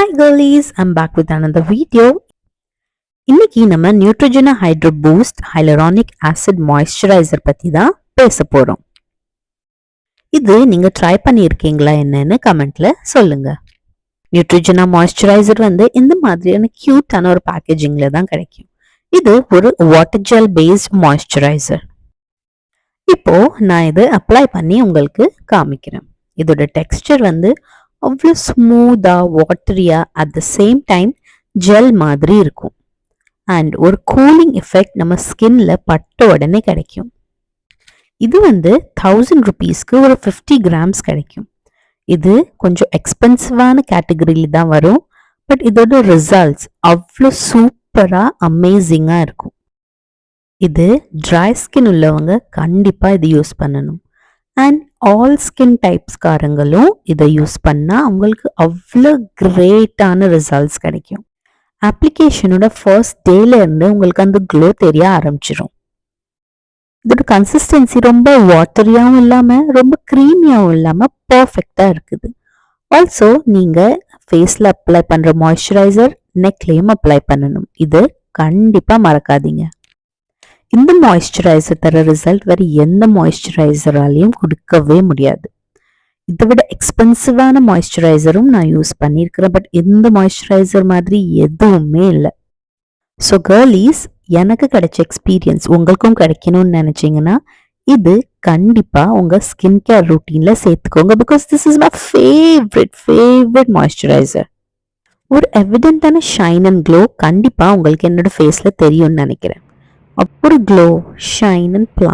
Hi girlies, I'm back with another video. இன்னைக்கு நம்ம Neutrogena hydro boost hyaluronic acid moisturiser பத்தி தான் பேச போறோம். இது நீங்க ட்ரை பண்ணியிருக்கீங்களா என்னன்னு கமெண்ட்ல சொல்லுங்க. நியூட்ரோஜனா மாய்ஸ்சரைசர் இந்த மாதிரியான கியூட்டான ஒரு பேக்கேஜிங்ல தான் கிடைக்கும். இது ஒரு வாட்டர் ஜெல் பேஸ்ட் மாய்ஸ்சரைசர். இப்போ நான் இதை அப்ளை பண்ணி உங்களுக்கு காமிக்கிறேன். இதோட டெக்ஸ்டர் அவ்வளோ ஸ்மூதா வாட்டரியா at the same time gel மாதிரி இருக்கும். அண்ட் ஒரு கூலிங் எஃபெக்ட் நம்ம ஸ்கின்ல பட்ட உடனே கிடைக்கும். இது 1000 ருபீஸ்க்கு ஒரு 50 கிராம்ஸ் கிடைக்கும். இது கொஞ்சம் எக்ஸ்பென்சிவான கேட்டகரியில தான் வரும். பட் இதோட ரிசல்ட்ஸ் அவ்வளோ சூப்பரா அமேசிங்கா இருக்கும். இது ட்ரை ஸ்கின் உள்ளவங்க கண்டிப்பா இது யூஸ் பண்ணணும். அண்ட் ஆல் ஸ்கின் டைப்ஸ்காரங்களும் இதை யூஸ் பண்ணால் அவங்களுக்கு அவ்வளோ கிரேட்டான ரிசல்ட்ஸ் கிடைக்கும். அப்ளிகேஷனோட ஃபர்ஸ்ட் டேலேருந்து உங்களுக்கு அந்த க்ளோ தெரிய ஆரம்பிச்சிடும். இதோட கன்சிஸ்டன்சி ரொம்ப வாட்டரியாகவும் இல்லாமல் ரொம்ப க்ரீமியாகவும் இல்லாமல் பர்ஃபெக்டாக இருக்குது. ஆல்சோ நீங்கள் ஃபேஸில் அப்ளை பண்ணுற மாய்ஸ்சரைசர் நெக்லேயும் அப்ளை பண்ணணும். இது கண்டிப்பாக மறக்காதீங்க. இந்த மாய்ஸ்சரைசர் தர ரிசல்ட் வேறு எந்த மாய்ஸ்சரைசராலையும் கொடுக்கவே முடியாது. இதை விட எக்ஸ்பென்சிவான மாய்ஸ்சரைசரும் நான் யூஸ் பண்ணியிருக்கிறேன். பட் இந்த மாய்ஸ்சரைசர் மாதிரி எதுவுமே இல்லை. ஸோ கேர்லீஸ், எனக்கு கிடைச்ச எக்ஸ்பீரியன்ஸ் உங்களுக்கும் கிடைக்கணும்னு நினச்சிங்கன்னா இது கண்டிப்பாக உங்கள் ஸ்கின் கேர் ரூட்டீனில் சேர்த்துக்கோங்க. Because this is my favourite moisturiser. ஒரு எவிடென்ட்டான ஷைன் அண்ட் க்ளோ கண்டிப்பாக உங்களுக்கு என்னோட ஃபேஸில் தெரியும்னு நினைக்கிறேன். ஒரு க்ளோ, ஷைன் அண்ட் ப்ளம்.